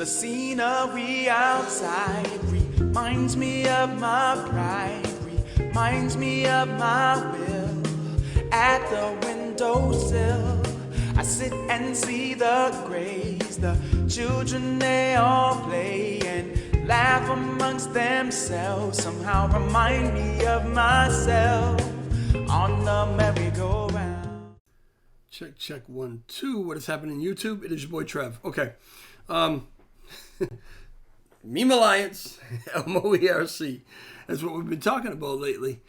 The scenery outside reminds me of my pride, reminds me of my will. At the windowsill, I sit and see the grays, the children they all play and laugh amongst themselves. Somehow remind me of myself on the merry-go-round. Check 1, 2. What is happening in YouTube? It is your boy Trev. Okay. Meme Alliance, LMOERC. That's what we've been talking about lately.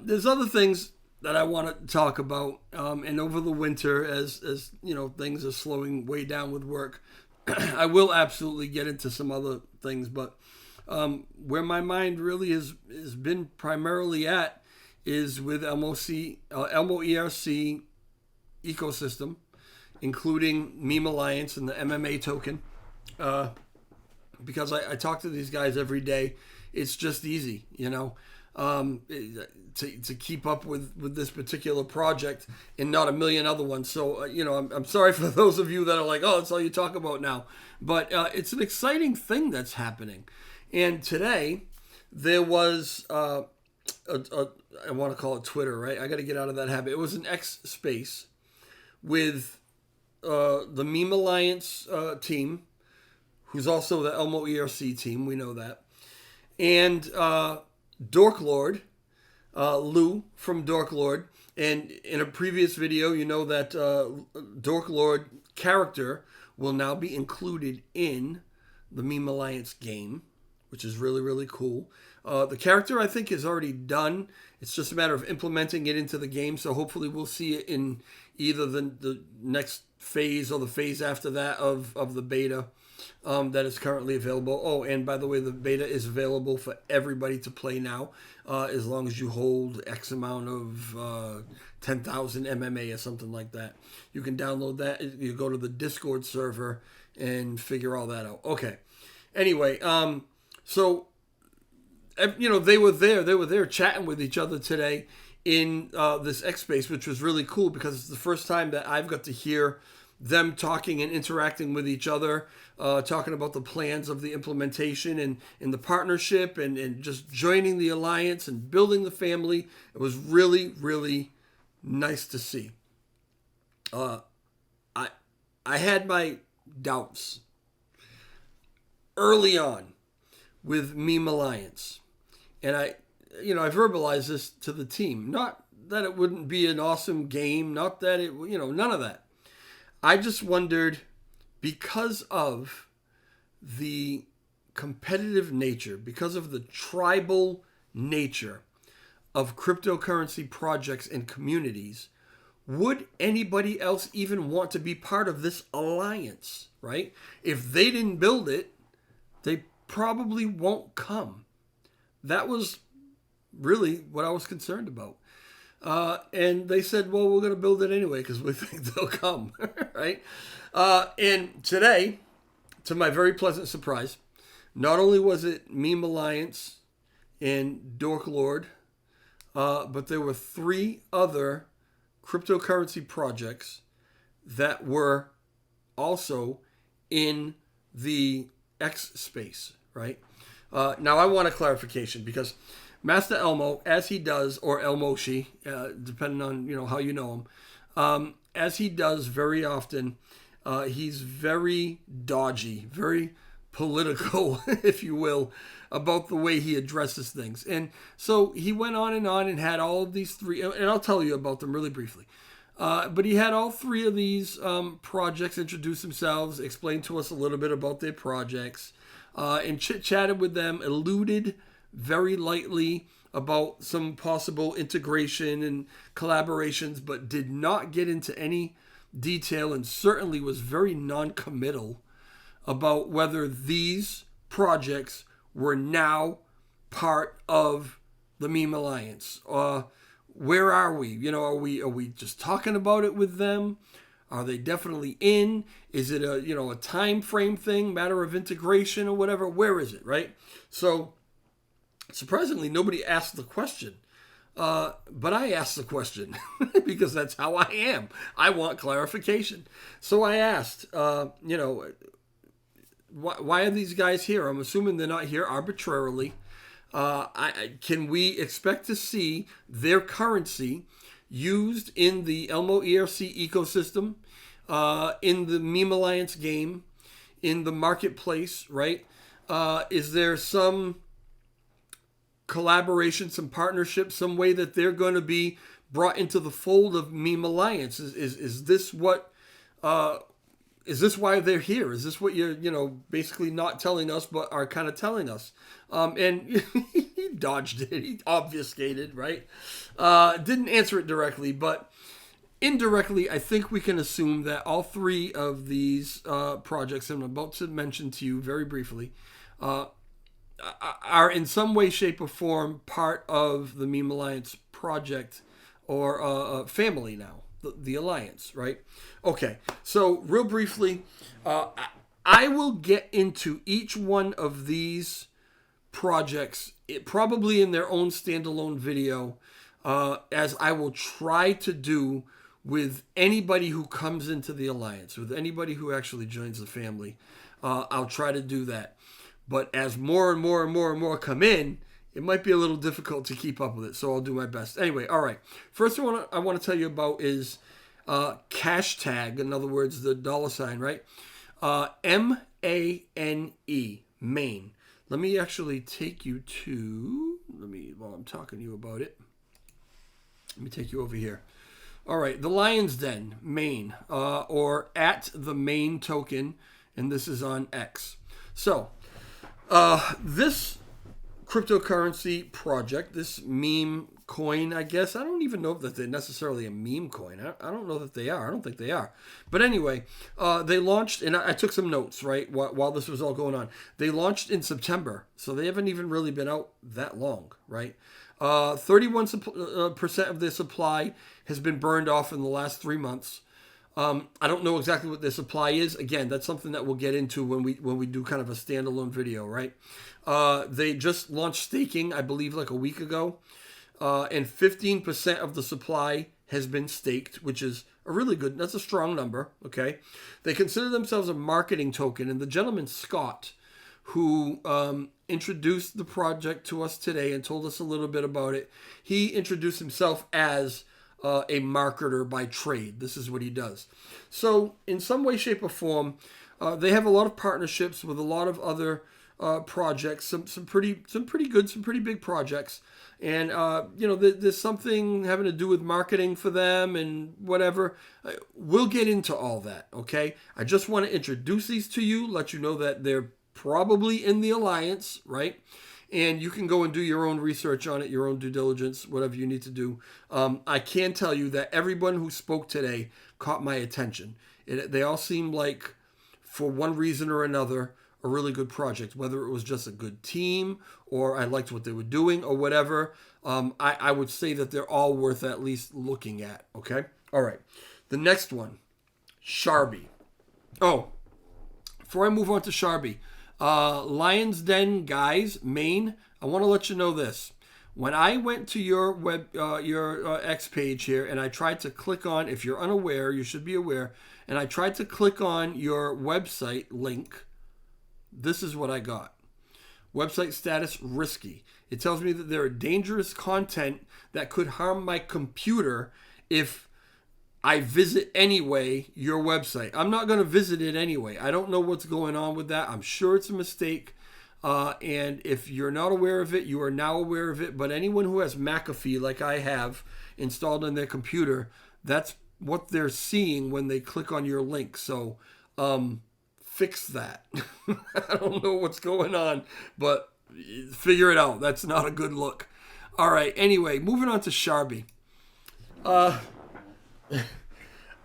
There's other things that I want to talk about. And over the winter, as you know, things are slowing way down with work, I will absolutely get into some other things. But where my mind really has been primarily at is with LMOERC ecosystem, including Meme Alliance and the MMA token. Because I talk to these guys every day. It's just easy, you know, to keep up with this particular project and not a million other ones. So, you know, I'm sorry for those of you that are like, oh, that's all you talk about now. But it's an exciting thing that's happening. And today there was, I want to call it Twitter, right? I got to get out of that habit. It was an X space with the Meme Alliance team, who's also the LMOERC team, we know that, and Dork Lord, Lou from Dork Lord. And in a previous video, you know that Dork Lord character will now be included in the Meme Alliance game, which is really, really cool. The character, I think, is already done. It's just a matter of implementing it into the game, so hopefully we'll see it in either the next phase or the phase after that of the beta. That is currently available. Oh, and by the way, the beta is available for everybody to play now, as long as you hold X amount of 10,000 MMA or something like that. You can download that. You go to the Discord server and figure all that out. Okay. Anyway, so you know, they were there chatting with each other today in this X space, which was really cool because it's the first time that I've got to hear them talking and interacting with each other, talking about the plans of the implementation and the partnership and just joining the alliance and building the family. It was really, really nice to see. I had my doubts early on with Meme Alliance. And I verbalized this to the team. Not that it wouldn't be an awesome game, not that it, none of that. I just wondered, because of the competitive nature, because of the tribal nature of cryptocurrency projects and communities, would anybody else even want to be part of this alliance, right? If they didn't build it, they probably won't come. That was really what I was concerned about. And they said, well, we're going to build it anyway because we think they'll come, right? And today, to my very pleasant surprise, not only was it Meme Alliance and Dork Lord, but there were 3 other cryptocurrency projects that were also in the X space, right? Now, I want a clarification because Master Elmo, as he does, or Elmoshi, depending on how you know him, as he does very often, he's very dodgy, very political, if you will, about the way he addresses things. And so he went on and had all of these 3, and I'll tell you about them really briefly. But he had all 3 of these projects introduce themselves, explain to us a little bit about their projects, and chit-chatted with them, alluded very lightly about some possible integration and collaborations, but did not get into any detail and certainly was very non-committal about whether these projects were now part of the Meme Alliance. Where are we? Are we just talking about it with them? Are they definitely in? Is it a time frame thing, matter of integration or whatever? Where is it, right? So surprisingly, nobody asked the question. But I asked the question because that's how I am. I want clarification. So I asked, why are these guys here? I'm assuming they're not here arbitrarily. Can we expect to see their currency used in the Elmo ERC ecosystem, in the Meme Alliance game, in the marketplace, right? Is there some collaboration, some partnership, some way that they're going to be brought into the fold of Meme Alliance? Is this what... is this why they're here? Is this what you're, basically not telling us, but are kind of telling us? And he dodged it. He obfuscated, right? Didn't answer it directly, but indirectly, I think we can assume that all three of these projects I'm about to mention to you very briefly are in some way, shape, or form part of the Meme Alliance project or family now. The alliance, right? Okay, so real briefly, I will get into each one of these projects, probably in their own standalone video, as I will try to do with anybody who comes into the alliance, with anybody who actually joins the family. I'll try to do that. But as more and more and more and more come in, it might be a little difficult to keep up with it, so I'll do my best. Anyway, all right. First thing I want to tell you about is cash tag. In other words, the $ right? MANE, Maine. Let me actually take you to, while I'm talking to you about it, let me take you over here. All right, the Lion's Den, Maine, or at the Maine token, and this is on X. So, this cryptocurrency project, this meme coin, I guess. I don't even know that they're necessarily a meme coin. I don't know that they are. I don't think they are. But anyway, they launched, and I took some notes, right, while this was all going on. They launched in September, so they haven't even really been out that long, right? 31% of their supply has been burned off in the last 3 months. I don't know exactly what their supply is. Again, that's something that we'll get into when we do kind of a standalone video, right? They just launched staking, I believe, like a week ago. And 15% of the supply has been staked, which is that's a strong number, okay? They consider themselves a marketing token, and the gentleman, Scott, who introduced the project to us today and told us a little bit about it, he introduced himself as a marketer by trade. This is what he does. So in some way, shape, or form, they have a lot of partnerships with a lot of other projects, some pretty good, some pretty big projects. And, there's something having to do with marketing for them and whatever. We'll get into all that, okay? I just want to introduce these to you, let you know that they're probably in the alliance, right? And you can go and do your own research on it, your own due diligence, whatever you need to do. I can tell you that everyone who spoke today caught my attention. They all seemed like, for one reason or another, a really good project, whether it was just a good team or I liked what they were doing or whatever. I would say that they're all worth at least looking at, okay? All right. The next one, Sharby. Oh, before I move on to Sharby, Lion's Den guys, Maine, I want to let you know this. When I went to your your X page here and I tried to click on, if you're unaware, you should be aware, and I tried to click on your website link, this is what I got. Website status risky. It tells me that there are dangerous content that could harm my computer if I visit anyway your website. I'm not going to visit it anyway. I don't know what's going on with that. I'm sure it's a mistake. And if you're not aware of it, you are now aware of it. But anyone who has McAfee, like I have, installed on their computer, that's what they're seeing when they click on your link. So, fix that. I don't know what's going on, but figure it out. That's not a good look. All right. Anyway, moving on to Sharby. I'm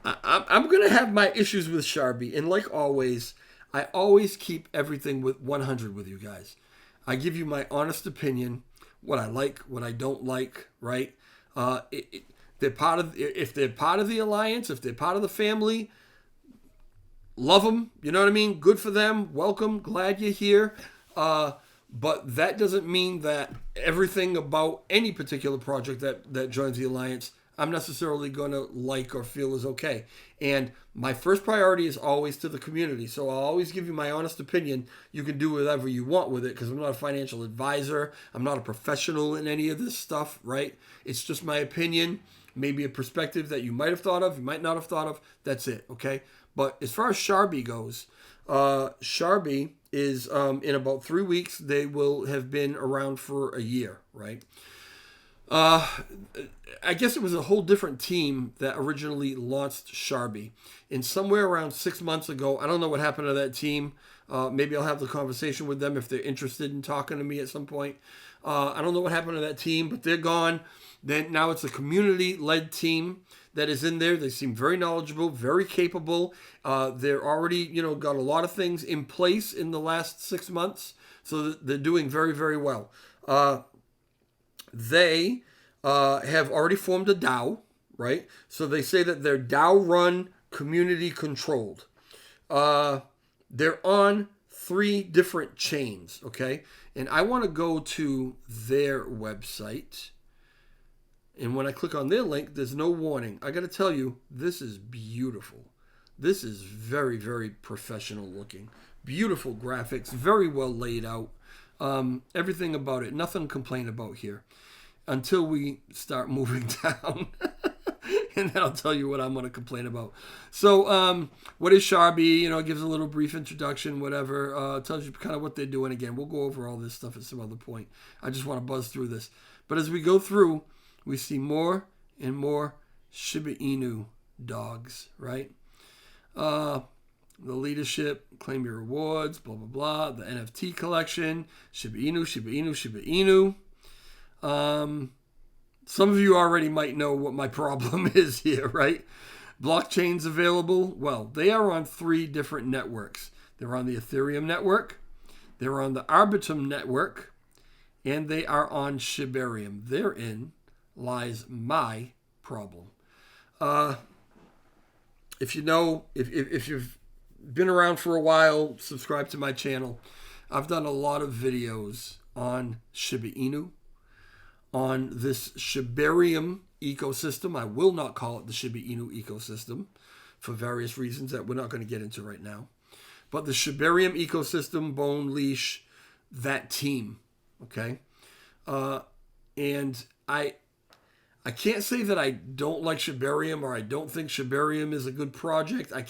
going to have my issues with Sharby. And like always, I always keep everything with 100 with you guys. I give you my honest opinion, what I like, what I don't like, right? If they're part of the alliance, if they're part of the family, love them, you know what I mean? Good for them. Welcome. Glad you're here. But that doesn't mean that everything about any particular project that joins the alliance I'm necessarily going to like or feel is okay. And my first priority is always to the community. So I'll always give you my honest opinion. You can do whatever you want with it because I'm not a financial advisor. I'm not a professional in any of this stuff, right? It's just my opinion, maybe a perspective that you might have thought of, you might not have thought of. That's it, okay? But as far as Sharby goes, Sharby is in about 3 weeks, they will have been around for a year, right? I guess it was a whole different team that originally launched Sharby. And somewhere around 6 months ago, I don't know what happened to that team. Maybe I'll have the conversation with them if they're interested in talking to me at some point. I don't know what happened to that team, but they're gone. Then now it's a community-led team that is in there. They seem very knowledgeable, very capable. They're already, got a lot of things in place in the last 6 months, so they're doing very, very well. They have already formed a DAO, right? So they say that they're DAO-run, community-controlled. They're on 3 different chains, okay? And I want to go to their website. And when I click on their link, there's no warning. I got to tell you, this is beautiful. This is very, very professional looking. Beautiful graphics, very well laid out. Everything about it, nothing to complain about here. Until we start moving down. And then I'll tell you what I'm going to complain about. So, what is Sharby? It gives a little brief introduction, whatever. Tells you kind of what they're doing. Again, we'll go over all this stuff at some other point. I just want to buzz through this. But as we go through, we see more and more Shiba Inu dogs, right? The leadership, claim your rewards, blah, blah, blah. The NFT collection, Shiba Inu, Shiba Inu, Shiba Inu. Some of you already might know what my problem is here, right? Blockchains available. Well, they are on 3 different networks. They're on the Ethereum network, they're on the Arbitrum network, and they are on Shibarium. Therein lies my problem. If you've been around for a while, subscribe to my channel. I've done a lot of videos on Shiba Inu, on this Shibarium ecosystem. I will not call it the Shiba Inu ecosystem for various reasons that we're not going to get into right now. But the Shibarium ecosystem, Bone Leash, that team, okay? And I can't say that I don't like Shibarium or I don't think Shibarium is a good project. I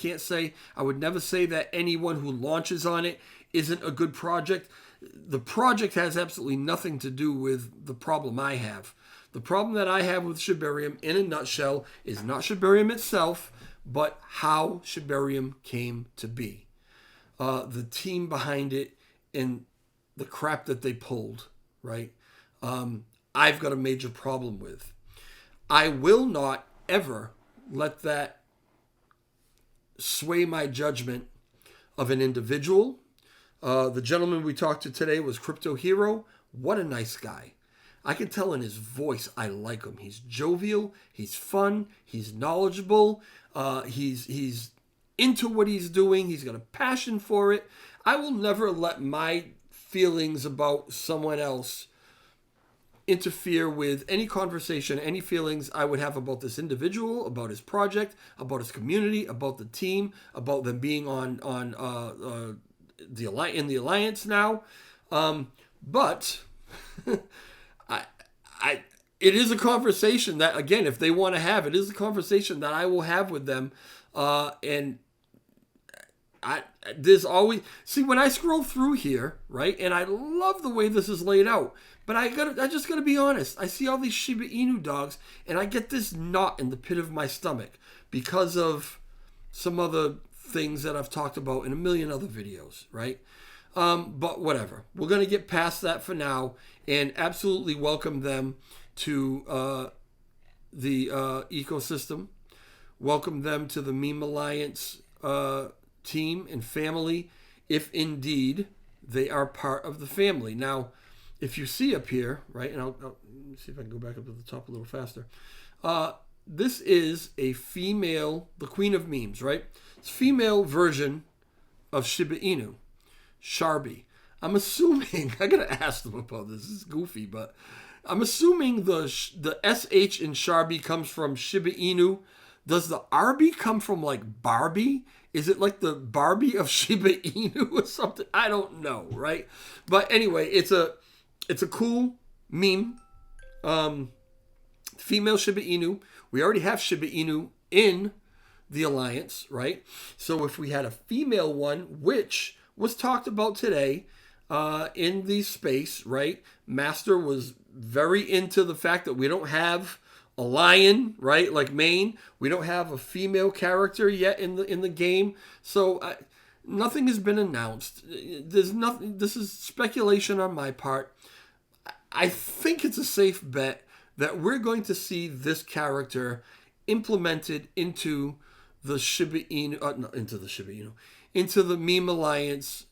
would never say that anyone who launches on it isn't a good project. The project has absolutely nothing to do with the problem I have. The problem that I have with Shibarium, in a nutshell, is not Shibarium itself, but how Shibarium came to be. The team behind it and the crap that they pulled, right? I've got a major problem with. I will not ever let that sway my judgment of an individual. The gentleman we talked to today was Crypto Hero. What a nice guy. I can tell in his voice I like him. He's jovial, he's fun, he's knowledgeable, he's into what he's doing, he's got a passion for it. I will never let my feelings about someone else interfere with any conversation, any feelings I would have about this individual, about his project, about his community, about the team, about them being on the alliance now. But it is a conversation that, again, if they want to have it, is a conversation that I will have with them. And there's always, see, when I scroll through here, right, and I love the way this is laid out, but I just gotta be honest. I see all these Shiba Inu dogs, and I get this knot in the pit of my stomach because of some other things that I've talked about in a million other videos, right? But whatever. We're gonna get past that for now, and absolutely welcome them to the ecosystem. Welcome them to the Meme Alliance team and family, if indeed they are part of the family. Now, if you see up here, right, and I'll let me see if I can go back up to the top a little faster. This is a female, the queen of memes, right? It's a female version of Shiba Inu, Sharby. I'm assuming, I gotta ask them about this. This is goofy, but I'm assuming the SH in Sharby comes from Shiba Inu. Does the RB come from like Barbie? Is it like the Barbie of Shiba Inu or something? I don't know, right? But anyway, it's a cool meme. Female Shiba Inu. We already have Shiba Inu in the Alliance, right? So if we had a female one, which was talked about today in the space, right? Master was very into the fact that we don't have a lion, right? Like Maine, we don't have a female character yet in the game. So nothing has been announced. There's nothing. This is speculation on my part. I think it's a safe bet that we're going to see this character implemented into the Shiba Inu, into the Meme Alliance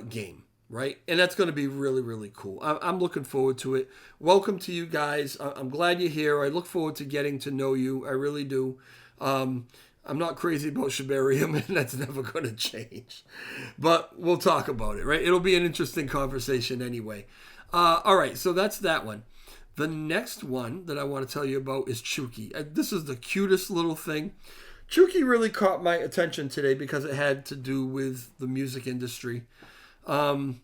game, right? And that's going to be really, really cool. I'm looking forward to it. Welcome to you guys. I'm glad you're here. I look forward to getting to know you. I really do. I'm not crazy about Shibarium, and that's never going to change. But we'll talk about it, right? It'll be an interesting conversation anyway. All right, so that's that one. The next one that I want to tell you about is Chuki. This is the cutest little thing. Chuki really caught my attention today because it had to do with the music industry and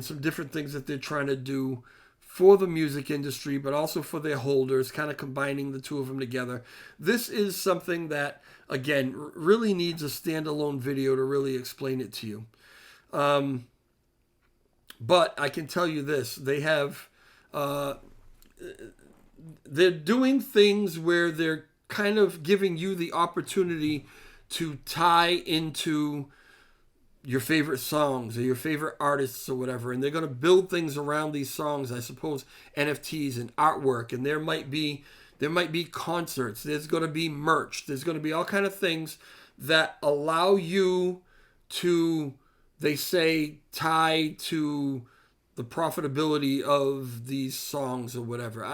some different things that they're trying to do for the music industry, but also for their holders, kind of combining the two of them together. This is something that, again, really needs a standalone video to really explain it to you. But I can tell you this, they have, they're doing things where they're kind of giving you the opportunity to tie into your favorite songs or your favorite artists or whatever. And they're going to build things around these songs, I suppose, NFTs and artwork. And there might be concerts. There's going to be merch. There's going to be all kind of things that allow you to, they say, tie to the profitability of these songs or whatever.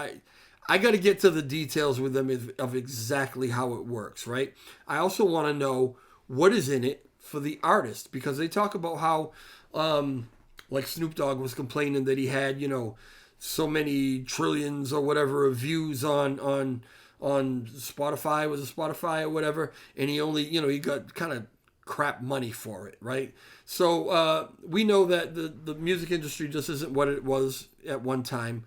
I got to get to the details with them of exactly how it works, right? I also want to know what is in it for the artist, because they talk about how, like Snoop Dogg was complaining that he had, so many trillions or whatever of views on Spotify, was it Spotify or whatever, and he only, he got kind of crap money for it, right? So we know that the music industry just isn't what it was at one time.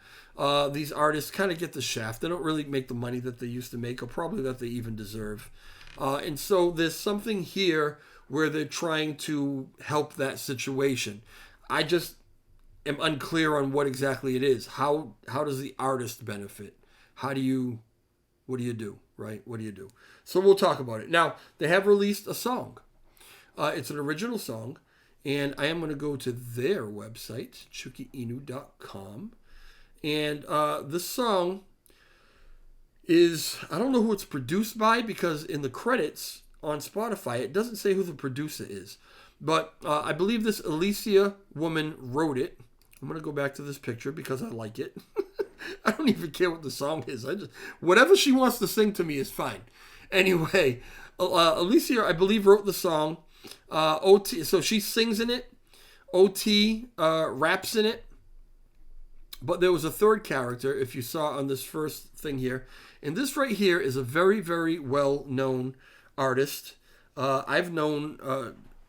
These artists kind of get the shaft. They don't really make the money that they used to make, or probably that they even deserve. And so there's something here where they're trying to help that situation. I just am unclear on what exactly it is. How does the artist benefit? What do you do, right? What do you do? So we'll talk about it. Now, they have released a song. It's an original song, and I am going to go to their website, chukiinu.com. And this song is, I don't know who it's produced by, because in the credits on Spotify, it doesn't say who the producer is. But I believe this Alicia woman wrote it. I'm going to go back to this picture because I like it. I don't even care what the song is. Whatever she wants to sing to me is fine. Anyway, Alicia, I believe, wrote the song. OT, so she sings in it. OT raps in it. But there was a third character, if you saw on this first thing here. And this right here is a very, very well-known artist. I've known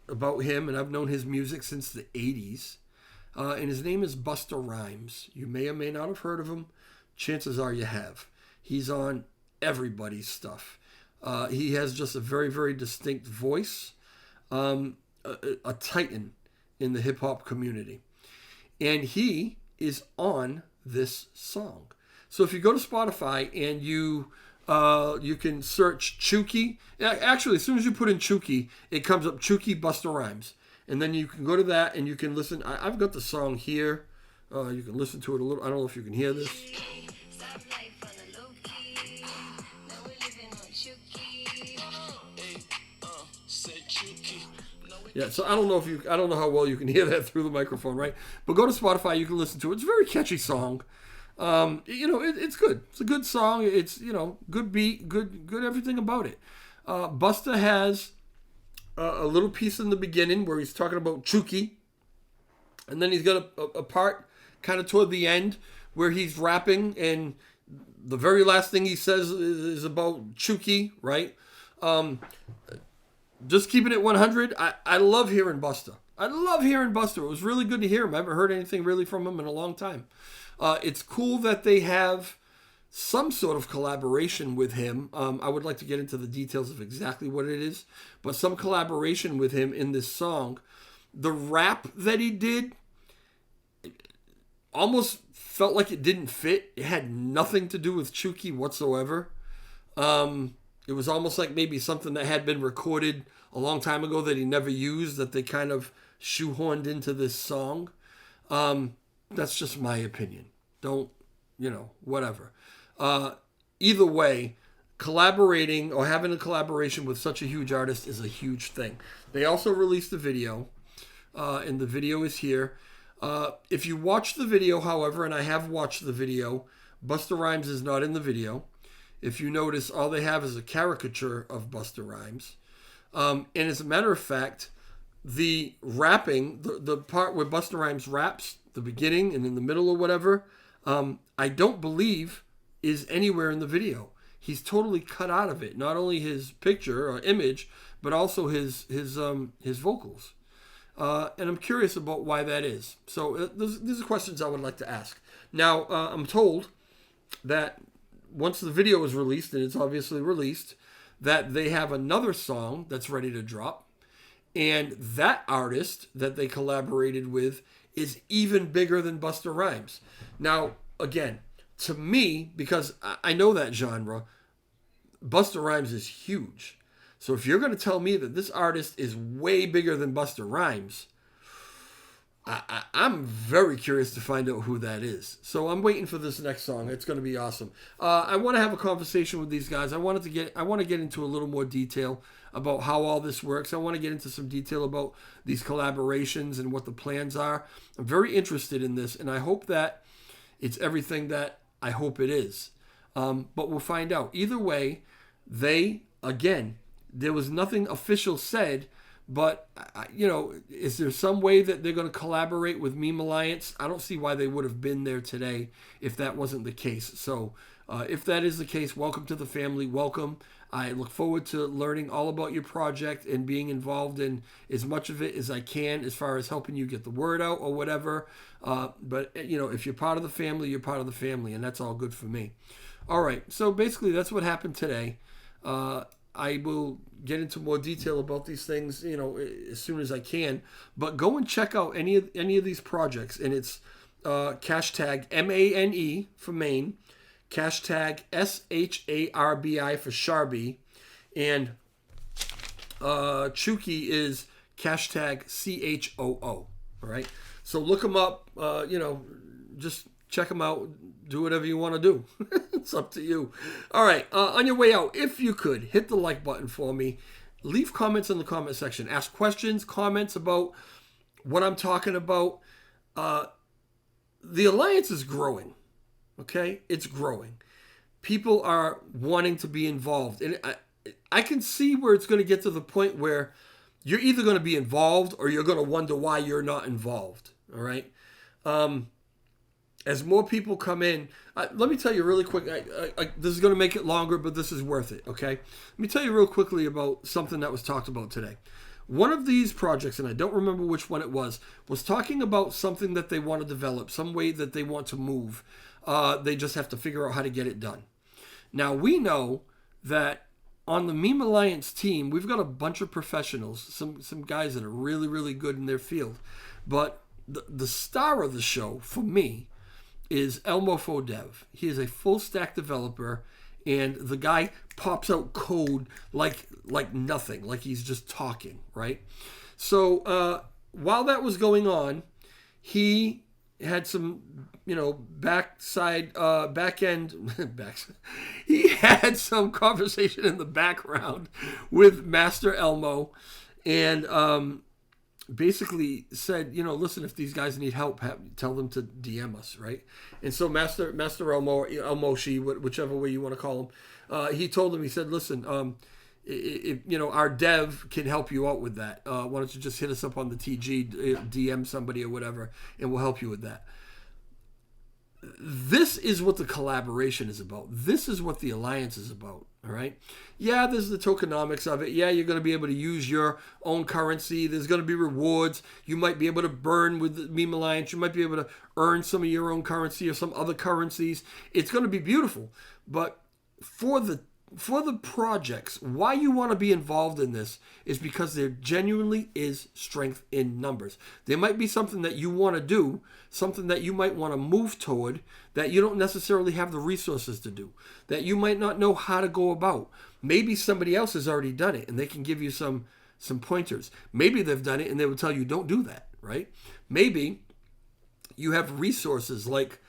about him, and I've known his music since the 80s. And his name is Busta Rhymes. You may or may not have heard of him. Chances are you have. He's on everybody's stuff. He has just a very, very distinct voice. A titan in the hip-hop community. And he is on this song. So if you go to Spotify and you can search Chuki. Actually, as soon as you put in Chuki, it comes up Chuki Busta Rhymes. And then you can go to that and you can listen. I've got the song here. You can listen to it a little. I don't know if you can hear this. Yeah, so I don't know how well you can hear that through the microphone, right? But go to Spotify, you can listen to it. It's a very catchy song. It's good. It's a good song. It's, good beat, good everything about it. Busta has a little piece in the beginning where he's talking about Chuki. And then he's got a part kind of toward the end where he's rapping and the very last thing he says is about Chucky, right? Just keeping it 100. I love hearing Busta. I love hearing Busta. It was really good to hear him. I haven't heard anything really from him in a long time. It's cool that they have some sort of collaboration with him. I would like to get into the details of exactly what it is, but some collaboration with him in this song. The rap that he did almost felt like it didn't fit. It had nothing to do with Chucky whatsoever. It was almost like maybe something that had been recorded a long time ago that he never used, that they kind of shoehorned into this song. That's just my opinion. Don't, whatever. Either way, collaborating or having a collaboration with such a huge artist is a huge thing. They also released a video, and the video is here. If you watch the video, however, and I have watched the video, Busta Rhymes is not in the video. If you notice, all they have is a caricature of Busta Rhymes. And as a matter of fact, the rapping, the part where Busta Rhymes raps, the beginning and in the middle or whatever, I don't believe is anywhere in the video. He's totally cut out of it. Not only his picture or image, but also his vocals. And I'm curious about why that is. So these are questions I would like to ask. Now, I'm told that once the video is released, and it's obviously released, that they have another song that's ready to drop. And that artist that they collaborated with is even bigger than Busta Rhymes. Now, again, to me, because I know that genre, Busta Rhymes is huge. So if you're going to tell me that this artist is way bigger than Busta Rhymes, I'm very curious to find out who that is. So I'm waiting for this next song. It's going to be awesome. I want to have a conversation with these guys. I want to get into a little more detail about how all this works. I want to get into some detail about these collaborations and what the plans are. I'm very interested in this, and I hope that it's everything that I hope it is. But we'll find out. Either way, there was nothing official said, but, is there some way that they're going to collaborate with Meme Alliance? I don't see why they would have been there today if that wasn't the case. So if that is the case, welcome to the family. Welcome. I look forward to learning all about your project and being involved in as much of it as I can as far as helping you get the word out or whatever. But, if you're part of the family, you're part of the family, and that's all good for me. All right. So basically that's what happened today. I will get into more detail about these things, as soon as I can. But go and check out any of these projects, and it's hashtag MANE for Maine, hashtag SHARBI for Sharby, and Chucky is hashtag CHOO. All right, so look them up. Just check them out. Do whatever you want to do. It's up to you. All right. On your way out, if you could, hit the like button for me. Leave comments in the comment section. Ask questions, comments about what I'm talking about. The Alliance is growing. Okay? It's growing. People are wanting to be involved. And I can see where it's going to get to the point where you're either going to be involved or you're going to wonder why you're not involved. All right? As more people come in, let me tell you really quick. This is going to make it longer, but this is worth it, okay? Let me tell you real quickly about something that was talked about today. One of these projects, and I don't remember which one it was talking about something that they want to develop, some way that they want to move. They just have to figure out how to get it done. Now, we know that on the Meme Alliance team, we've got a bunch of professionals, some guys that are really, really good in their field. But the star of the show, for me, is Elmo Fodev. He is a full stack developer, and the guy pops out code like nothing, like he's just talking, right? So while that was going on, he had some, back end. He had some conversation in the background with Master Elmo, and basically said, listen, if these guys need help, tell them to DM us, right? And so Master Elmo, Elmoshi, whichever way you want to call him, he told him, he said, listen, our dev can help you out with that. Why don't you just hit us up on the TG, DM somebody or whatever, and we'll help you with that. this is what the collaboration is about. This is what the alliance is about. All right. Yeah, there's the tokenomics of it. Yeah, you're going to be able to use your own currency. There's going to be rewards. You might be able to burn with the Meme Alliance. You might be able to earn some of your own currency or some other currencies. It's going to be beautiful. But for the projects, why you want to be involved in this is because there genuinely is strength in numbers. There might be something that you want to do, something that you might want to move toward that you don't necessarily have the resources to do, that you might not know how to go about. Maybe somebody else has already done it and they can give you some pointers. Maybe they've done it and they will tell you don't do that, right? Maybe you have resources like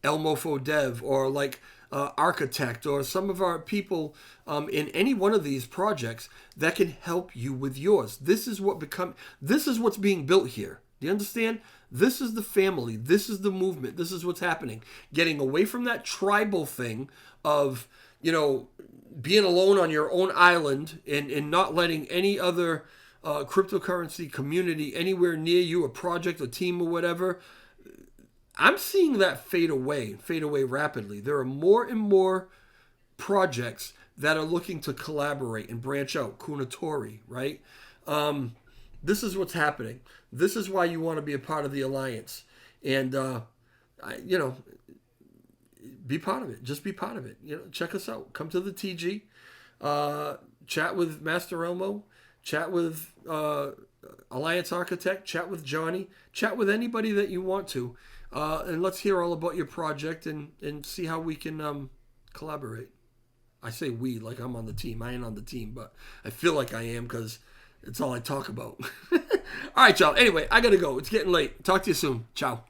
Elmofo Dev or like Architect or some of our people in any one of these projects that can help you with yours. This is what's being built here. Do you understand? This is the family. This is the movement. This is what's happening. Getting away from that tribal thing of, being alone on your own island and not letting any other cryptocurrency community anywhere near you, a project, a team, or whatever. I'm seeing that fade away rapidly. There are more and more projects that are looking to collaborate and branch out. Kunatori, right? This is what's happening. This is why you want to be a part of the alliance. And, be part of it. Just be part of it. Check us out. Come to the TG. Chat with Master Elmo. Chat with Alliance Architect. Chat with Johnny. Chat with anybody that you want to. And let's hear all about your project and see how we can collaborate. I say we like I'm on the team. I ain't on the team, but I feel like I am because it's all I talk about. All right, y'all. Anyway, I got to go. It's getting late. Talk to you soon. Ciao.